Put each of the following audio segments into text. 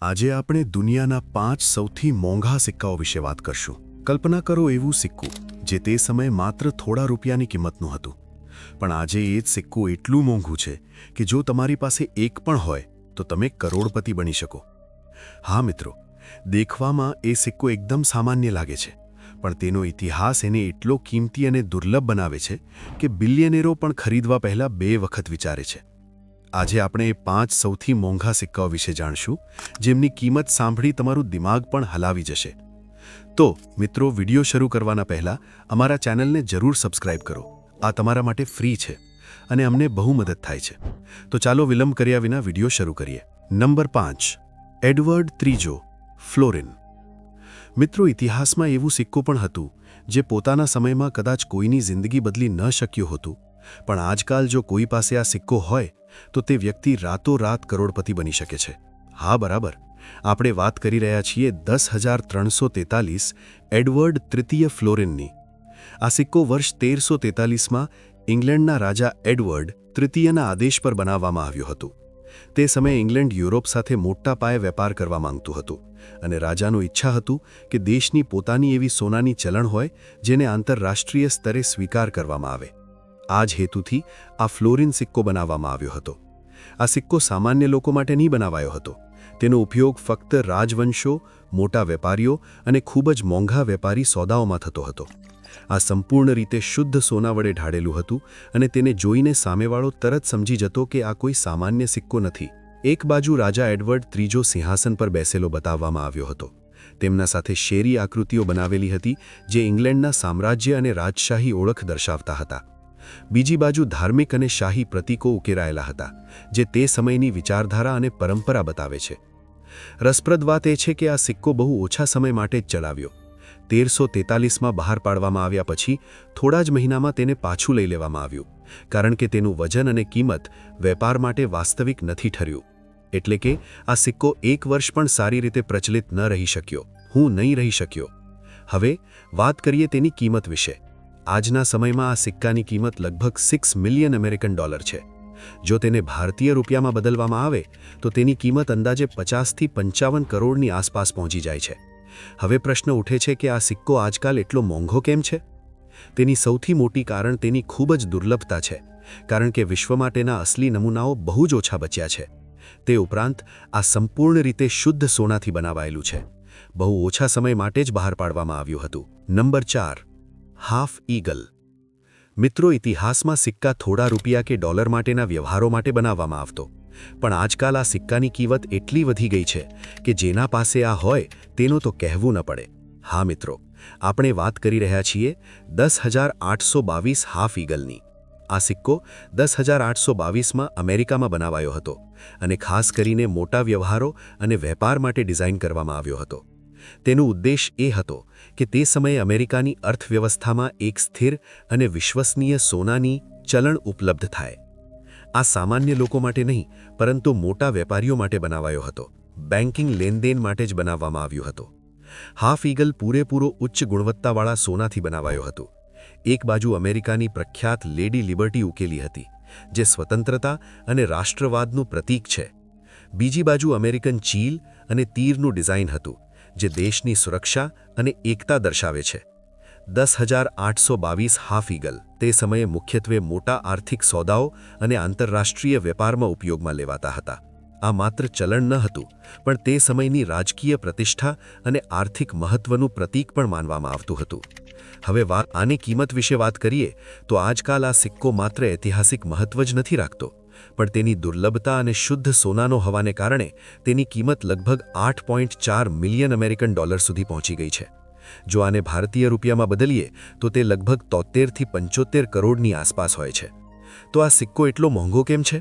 આજે આપણે દુનિયાના 5 સૌથી મોંઘા સિક્કાઓ વિશે વાત કરશું. કલ્પના કરો એવું સિક્કું જે તે સમયે માત્ર થોડા રૂપિયાની કિંમતનું હતું, પણ આજે એ જ સિક્કું એટલું મોંઘું છે કે જો તમારી પાસે એક પણ હોય તો તમે કરોડપતિ બની શકો. હા મિત્રો, દેખવામાં એ સિક્કો એકદમ સામાન્ય લાગે છે, પણ તેનો ઇતિહાસ એને એટલો કિંમતી અને દુર્લભ બનાવે છે કે બિલિયનેરો પણ ખરીદવા પહેલાં 2 વખત વિચારે છે. આજે આપણે એ 5 સૌથી મોંઘા સિક્કાઓ વિશે જાણશું, જેમની કિંમત સાંભળી તમારું દિમાગ પણ હલાવી જશે. તો મિત્રો, વિડિયો શરૂ કરવાના પહેલાં અમારા ચેનલને જરૂર સબસ્ક્રાઇબ કરો. આ તમારા માટે ફ્રી છે અને અમને બહુ મદદ થાય છે. તો ચાલો વિલંબ કર્યા વિના વિડિયો શરૂ કરીએ. નંબર 5, એડવર્ડ ત્રીજો, ફ્લોરિન. મિત્રો, ઇતિહાસમાં એવું સિક્કો પણ હતું જે પોતાના સમયમાં કદાચ કોઈની જિંદગી બદલી ન શક્યું હતું, પણ આજકાલ જો કોઈ પાસે આ સિક્કો હોય તો તે વ્યક્તિ રાતોરાત કરોડપતિ બની શકે છે. હા, બરાબર, આપણે વાત કરી રહ્યા છીએ 10,343 એડવર્ડ તૃતીય ફ્લોરિનની. આ સિક્કો વર્ષ 1343માં ઇંગ્લેન્ડના રાજા એડવર્ડ તૃતીયના આદેશ પર બનાવવામાં આવ્યો હતો. તે સમયે ઇંગ્લેન્ડ યુરોપ સાથે મોટા પાયે વેપાર કરવા માંગતું હતું અને રાજાનું ઈચ્છા હતું કે દેશની પોતાની એવી સોનાની ચલણ હોય જેને આંતરરાષ્ટ્રીય સ્તરે સ્વીકાર કરવામાં આવે. આ જ હેતુથી આ ફ્લોરિન સિક્કો બનાવવામાં આવ્યો હતો. આ સિક્કો સામાન્ય લોકો માટે નહીં બનાવાયો હતો. તેનો ઉપયોગ ફક્ત રાજવંશો, મોટા વેપારીઓ અને ખૂબ જ મોંઘા વેપારી સોદાઓમાં થતો હતો. આ સંપૂર્ણ રીતે શુદ્ધ સોના વડે ઢાળેલું હતું અને તેને જોઈને સામેવાળો તરત સમજી જતો કે આ કોઈ સામાન્ય સિક્કો નથી. એક બાજુ રાજા એડવર્ડ ત્રીજો સિંહાસન પર બેસેલો બતાવવામાં આવ્યો હતો. તેમના સાથે શેરી આકૃતિઓ બનાવેલી હતી જે ઇંગ્લેન્ડના સામ્રાજ્ય અને રાજશાહી ઓળખ દર્શાવતા હતા. બીજી બાજુ ધાર્મિક અને શાહી પ્રતીકો ઉકેરાયેલા હતા જે તે સમયની વિચારધારા અને પરંપરા બતાવે છે. રસપ્રદ વાત એ છે કે આ સિક્કો બહુ ઓછા સમય માટે જ ચલાવ્યો. 1343માં બહાર પાડવામાં આવ્યા પછી થોડા જ મહિનામાં તેને પાછું લઈ લેવામાં આવ્યું, કારણ કે તેનું વજન અને કિંમત વેપાર માટે વાસ્તવિક નથી ઠર્યું. એટલે કે આ સિક્કો એક વર્ષ પણ સારી રીતે પ્રચલિત ન રહી શક્યો. હું નહીં રહી શક્યો. હવે વાત કરીએ તેની કિંમત વિશે. આજના સમયમાં આ સિક્કાની કિંમત લગભગ $6 મિલિયન છે. જો તેને ભારતીય રૂપિયામાં બદલવામાં આવે તો તેની કિંમત અંદાજે 50થી 55 કરોડની આસપાસ પહોંચી જાય છે. હવે પ્રશ્ન ઉઠે છે કે આ સિક્કો આજકાલ એટલો મોંઘો કેમ છે? તેની સૌથી મોટી કારણ તેની ખૂબ જ દુર્લભતા છે, કારણ કે વિશ્વમાં તેના અસલી નમૂનાઓ બહુ જ ઓછા બચ્યા છે. તે ઉપરાંત આ સંપૂર્ણ રીતે શુદ્ધ સોનાથી બનાવાયેલું છે. બહુ ઓછા સમય માટે જ બહાર પાડવામાં આવ્યું હતું. Number 4, half eagle. મિત્રો, ઇતિહાસમાં સિક્કા થોડા રૂપિયા કે ડોલર માટેના વ્યવહારો માટે બનાવવામાં આવતો, પણ આજકાલ આ સિક્કાની કિંમત એટલી વધી ગઈ છે કે જેના પાસે આ હોય તેનું તો કહેવું ન પડે. હા મિત્રો, આપણે વાત કરી રહ્યા છીએ 10,822 હાફ ઈગલની. આ સિક્કો 10,822માં અમેરિકામાં બનાવાયો હતો અને ખાસ કરીને મોટા વ્યવહારો અને વેપાર માટે ડિઝાઇન કરવામાં આવ્યો હતો. તેનો ઉદ્દેશ એ હતો કે તે સમયે અમેરિકાની અર્થવ્યવસ્થામાં એક સ્થિર અને વિશ્વસનીય સોનાની ચલણ ઉપલબ્ધ થાય. આ સામાન્ય લોકો માટે નહીં, પરંતુ મોટા વેપારીઓ માટે બનાવાયો હતો. બેન્કિંગ લેનદેન માટે જ બનાવવામાં આવ્યો હતો. હાફ ઈગલ પૂરેપૂરો ઉચ્ચ ગુણવત્તાવાળા સોનાથી બનાવાયો હતો. એક બાજુ અમેરિકાની પ્રખ્યાત લેડી લિબર્ટી ઉકેલી હતી, જે સ્વતંત્રતા અને રાષ્ટ્રવાદનું પ્રતીક છે. બીજી બાજુ અમેરિકન ચીલ અને તીરનું ડિઝાઇન હતું, જે દેશની સુરક્ષા અને એકતા દર્શાવે છે. 10,822 હાફ ઈગલ તે સમયે મુખ્યત્વે મોટા આર્થિક સોદાઓ અને આંતરરાષ્ટ્રીય વેપારમાં ઉપયોગમાં લેવાતા હતા. આ માત્ર ચલણ ન હતું, પણ તે સમયની રાજકીય પ્રતિષ્ઠા અને આર્થિક મહત્વનું પ્રતીક પણ માનવામાં આવતું હતું. હવે આની કિંમત વિશે વાત કરીએ તો આજકાલ આ સિક્કો માત્ર ઐતિહાસિક મહત્વ જ નથી રાખતો, પણ તેની દુર્લભતા અને શુદ્ધ સોનાનો હોવાને કારણે તેની કિંમત લગભગ $8.4 મિલિયન સુધી પહોંચી ગઈ છે. જો આને ભારતીય રૂપિયામાં બદલીએ તો તે લગભગ 73થી 75 કરોડની આસપાસ હોય છે. તો આ સિક્કો એટલો મોંઘો કેમ છે?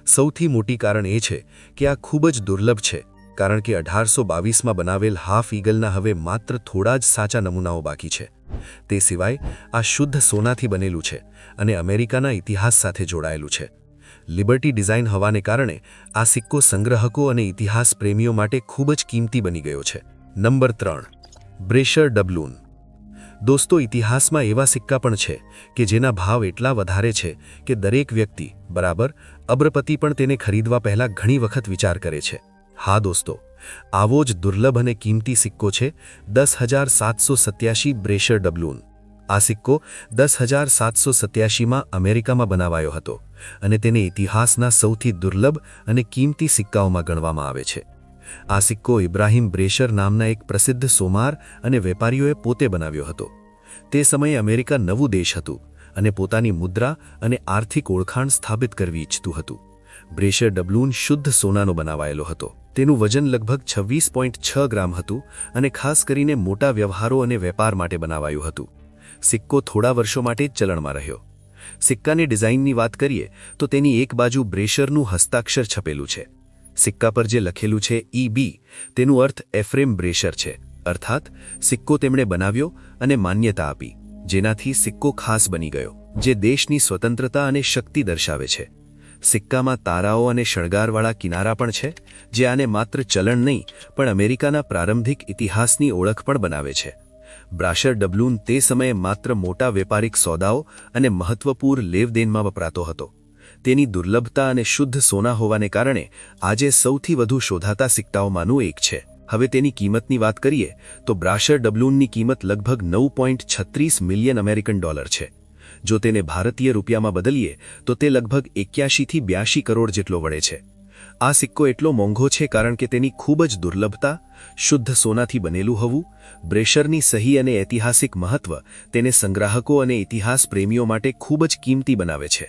સૌથી મોટી કારણ એ છે કે આ ખૂબ જ દુર્લભ છે, કારણ કે 1822માં બનાવેલ હાફ ઈગલના હવે માત્ર થોડા જ સાચા નમૂનાઓ બાકી છે. તે સિવાય આ શુદ્ધ સોનાથી બનેલું છે અને અમેરિકાના ઇતિહાસ સાથે જોડાયેલું છે. લિબર્ટી ડિઝાઇન હોવાને કારણે આ સિક્કો સંગ્રાહકો અને ઇતિહાસ પ્રેમીઓ માટે ખૂબ જ કિંમતી બની ગયો છે. નંબર 3, બ્રેશર ડબલૂન. દોસ્તો, ઇતિહાસમાં એવા સિક્કા પણ છે કે જેના ભાવ એટલા વધારે છે કે દરેક વ્યક્તિ, બરાબર અબરપતિ પણ તેને ખરીદવા પહેલાં ઘણી વખત વિચાર કરે છે. હા દોસ્તો, આવો જ દુર્લભ અને કિંમતી સિક્કો છે 10,787 બ્રેશર ડબલૂન. આ સિક્કો 10,787માં અમેરિકામાં બનાવાયો હતો અને તેને ઇતિહાસના સૌથી દુર્લભ અને કિંમતી સિક્કાઓમાં ગણવામાં આવે છે. આ સિક્કો ઇબ્રાહિમ બ્રેશર નામના એક પ્રસિદ્ધ સોમાર અને વેપારીઓએ પોતે બનાવ્યો હતો. તે સમયે અમેરિકા નવું દેશ હતું અને પોતાની મુદ્રા અને આર્થિક ઓળખાણ સ્થાપિત કરવી ઈચ્છતું હતું. બ્રેશર ડબલૂન શુદ્ધ સોનાનો બનાવાયેલો હતો. તેનું વજન લગભગ 26.6 ગ્રામ હતું અને ખાસ કરીને મોટા વ્યવહારો અને વેપાર માટે બનાવાયું હતું. સિક્કો થોડા વર્ષો માટે જ ચલણમાં રહ્યો. સિક્કાની ડિઝાઇનની વાત કરીએ તો તેની એક બાજુ બ્રેશરનું હસ્તાક્ષર છપેલું છે. સિક્કા પર જે લખેલું છે EB તેનું અર્થ એફ્રેમ બ્રેશર છે, અર્થાત સિક્કો તેમણે બનાવ્યો અને માન્યતા આપી, જેનાથી સિક્કો ખાસ બની ગયો, જે દેશની સ્વતંત્રતા અને શક્તિ દર્શાવે છે. સિક્કામાં તારાઓ અને શણગારવાળા કિનારા પણ છે, જે આને માત્ર ચલણ નહીં પણ અમેરિકાના પ્રારંભિક ઇતિહાસની ઓળખ પણ બનાવે છે. બ્રેશર ડબલૂન તે સમયે માત્ર મોટા વેપારિક સોદાઓ અને મહત્વપૂર્ણ લેવદેનમાં વપરાતો હતો. તેની દુર્લભતા અને શુદ્ધ સોના હોવાને કારણે આજે સૌથી વધુ શોધાતા સિક્કાઓમાંનું એક છે. હવે તેની કિંમતની વાત કરીએ તો બ્રેશર ડબલૂનની કિંમત લગભગ $9.36 મિલિયન અમેરિકન છે. જો તેને ભારતીય રૂપિયામાં બદલીએ તો તે લગભગ 81 થી 82 કરોડ જેટલો વળે છે. આ સિક્કો એટલો મોંઘો છે કારણ કે તેની ખૂબ જ દુર્લભતા, શુદ્ધ સોનાથી બનેલું હોવું, બ્રેશરની સહી અને ઐતિહાસિક મહત્વ તેને સંગ્રાહકો અને ઇતિહાસ પ્રેમીઓ માટે ખૂબ જ કિંમતી બનાવે છે.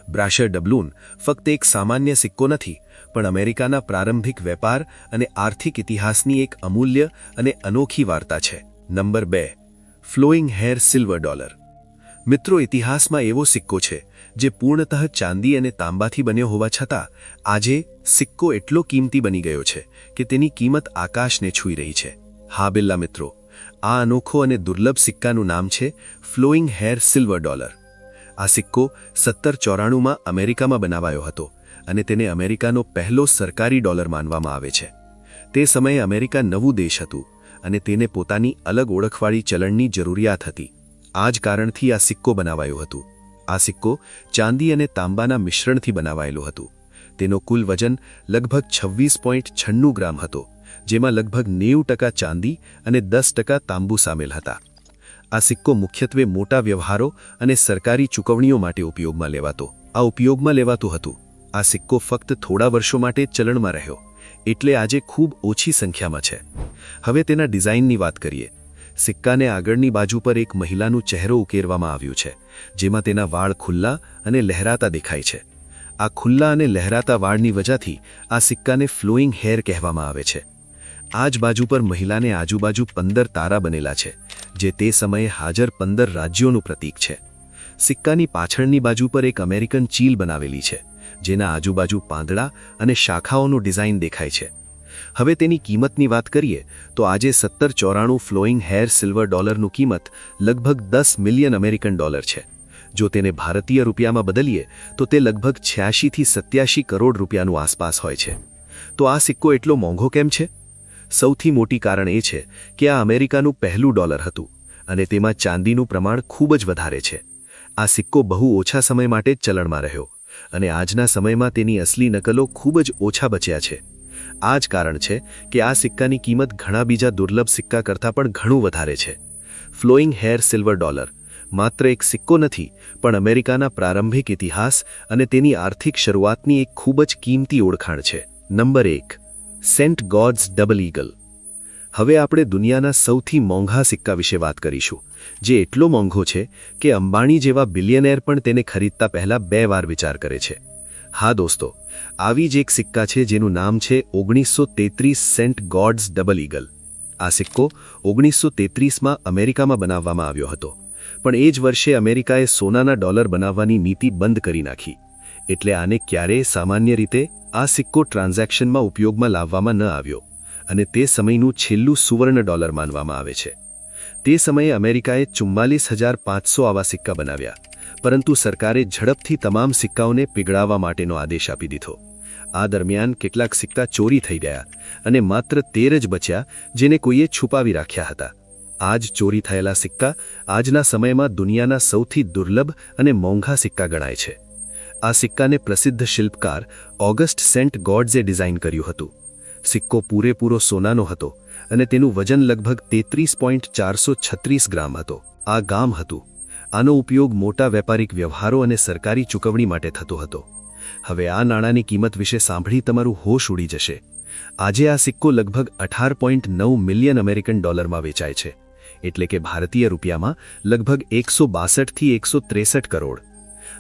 બ્રેશર ડબલૂન ફક્ત એક સામાન્ય સિક્કો નથી, પણ અમેરિકાના પ્રારંભિક વેપાર અને આર્થિક ઇતિહાસની એક અમૂલ્ય અને અનોખી વાર્તા છે. Number 2. Flowing hair silver dollar. મિત્રો, ઇતિહાસમાં એવો સિક્કો છે જે પૂર્ણતઃ ચાંદી અને તાંબાથી બન્યો હોવા છતાં આજે સિક્કો એટલો કિંમતી બની ગયો છે કે તેની કિંમત આકાશને છૂઈ રહી છે. હા બિલ્લા મિત્રો, આ અનોખો અને દુર્લભ સિક્કાનું નામ છે ફ્લોઈંગ હેર સિલ્વર ડોલર. આ સિક્કો 1794માં અમેરિકામાં બનાવાયો હતો અને તેને અમેરિકાનો પહેલો સરકારી ડોલર માનવામાં આવે છે. તે સમયે અમેરિકા નવું દેશ હતું અને તેને પોતાની અલગ ઓળખવાળી ચલણની જરૂરિયાત હતી. આ જ કારણથી આ સિક્કો બનાવાયો હતો. આ સિક્કો ચાંદી અને તાંબાના મિશ્રણથી બનાવાયેલો હતો. તેનો કુલ વજન લગભગ 26.96 ગ્રામ હતો, જેમાં લગભગ 90% ચાંદી અને 10% તાંબુ સામેલ હતા. આ સિક્કો મુખ્યત્વે મોટા વ્યવહારો અને સરકારી ચૂકવણીઓ માટે ઉપયોગમાં લેવાતો હતો. આ સિક્કો ફક્ત થોડા વર્ષો માટે જ ચલણમાં રહ્યો, એટલે આજે ખૂબ ઓછી સંખ્યામાં છે. હવે તેના ડિઝાઇનની વાત કરીએ. સિક્કાને આગળની બાજુ પર એક મહિલાનું ચહેરો ઉકેરવામાં આવ્યું છે, જેમાં તેના વાળ ખુલ્લા અને લહેરાતા દેખાય છે. આ ખુલ્લા અને લહેરાતા વાળની વજહથી આ સિક્કાને ફ્લોઈંગ હેર કહેવામાં આવે છે. આ જ બાજુ પર મહિલાને આજુબાજુ 15 તારા બનેલા છે, જે તે સમયે હાજર 15 રાજ્યોનું પ્રતીક છે. સિક્કાની પાછળની બાજુ પર એક અમેરિકન ચીલ બનાવેલી છે, જેના આજુબાજુ પાંદડા અને શાખાઓનું ડિઝાઇન દેખાય છે. હવે તેની કિંમતની વાત કરીએ તો આજે 1794 ફ્લોઈંગ હેર સિલ્વર ડોલરનું કિંમત લગભગ $10 મિલિયન અમેરિકન છે. જો તેને ભારતીય રૂપિયામાં બદલીએ તો તે લગભગ 86 થી 87 કરોડ રૂપિયાનું આસપાસ હોય છે. તો આ સિક્કો એટલો મોંઘો કેમ છે? સૌથી મોટી કારણ એ છે કે આ અમેરિકાનું પહેલું ડોલર હતું અને તેમાં ચાંદીનું પ્રમાણ ખૂબ જ વધારે છે. આ સિક્કો બહુ ઓછા સમય માટે જ ચલણમાં રહ્યો અને આજના સમયમાં તેની અસલી નકલો ખૂબ જ ઓછા બચ્યા છે. આ જ કારણ છે કે આ સિક્કાની કિંમત ઘણા બીજા દુર્લભ સિક્કા કરતાં પણ ઘણું વધારે છે. ફ્લોઈંગ હેર સિલ્વર ડોલર માત્ર એક સિક્કો નથી, પણ અમેરિકાના પ્રારંભિક ઇતિહાસ અને તેની આર્થિક શરૂઆતની એક ખૂબ જ કિંમતી ઓળખાણ છે. Number 1. Saint Gaudens double eagle. હવે આપણે દુનિયાના સૌથી મોંઘા સિક્કા વિશે વાત કરીશું, જે એટલો મોંઘો છે કે અંબાણી જેવા બિલિયનેર પણ તેને ખરીદતા પહેલા 2 વાર વિચાર કરે છે. હા દોસ્તો, આવી જ એક સિક્કા છે જેનું નામ છે 1933 સેન્ટ ગોડ્સ ડબલ ઈગલ. આ સિક્કો 1933માં અમેરિકામાં બનાવવામાં આવ્યો હતો, પણ એ જ વર્ષે અમેરિકાએ સોનાના ડોલર બનાવવાની નીતિ બંધ કરી નાખી. એટલે આને ક્યારેય સામાન્ય રીતે આ સિક્કો ટ્રાન્ઝેક્શનમાં ઉપયોગમાં લાવવામાં ન આવ્યો અને તે સમયનું છેલ્લું સુવર્ણ ડોલર માનવામાં આવે છે. તે સમયે અમેરિકાએ 44,500 આવા સિક્કા બનાવ્યા, પરંતુ સરકારે ઝડપથી તમામ સિક્કાઓને પીગળાવવા માટેનો આદેશ આપી દીધો. આ દરમિયાન કેટલાક સિક્કા ચોરી થઈ ગયા અને માત્ર 13 જ બચ્યા, જેને કોઈએ છુપાવી રાખ્યા હતા. આ જ ચોરી થયેલા સિક્કા આજના સમયમાં દુનિયાના સૌથી દુર્લભ અને મોંઘા સિક્કા ગણાય છે. આ સિક્કાને પ્રસિદ્ધ શિલ્પકાર ઓગસ્ટ સેન્ટ ગોડ્ઝે ડિઝાઇન કર્યું હતું. સિક્કો પૂરેપૂરો સોનાનો હતો અને તેનું વજન લગભગ 33.436 ગ્રામ હતો. આ ગામ હતું. આનો ઉપયોગ મોટા વેપારિક વ્યવહારો અને સરકારી ચૂકવણી માટે થતો હતો. હવે આ નાણાંની કિંમત વિશે સાંભળી તમારું હોશ ઉડી જશે. આજે આ સિક્કો લગભગ 18.9 મિલિયન અમેરિકન ડોલરમાં વેચાય છે, એટલે કે ભારતીય રૂપિયામાં લગભગ 162 થી 163 કરોડ.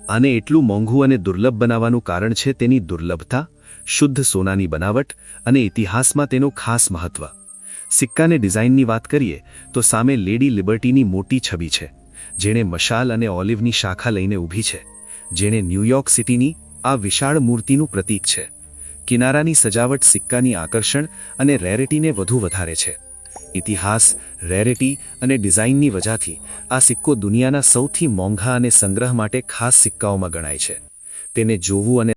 આને એટલું મોંઘું અને દુર્લભ બનાવવાનું કારણ છે તેની દુર્લભતા, શુદ્ધ સોનાની બનાવટ અને ઇતિહાસમાં તેનું ખાસ મહત્વ. સિક્કાને ડિઝાઇનની વાત કરીએ તો સામે લેડી લિબર્ટીની મોટી છબી છે, જેણે મશાલ અને ઓલિવની શાખા લઈને ઊભી છે, જેણે ન્યૂયોર્ક સિટીની આ વિશાળ મૂર્તિનું પ્રતીક છે. કિનારાની સજાવટ સિક્કાની આકર્ષણ અને રેરિટીને વધુ વધારે છે. ઇતિહાસ, રેરિટી અને ડિઝાઇનની વજહથી આ સિક્કો દુનિયાના સૌથી મોંઘા અને સંગ્રહ માટે ખાસ સિક્કાઓમાં ગણાય છે. તેને જોવું અને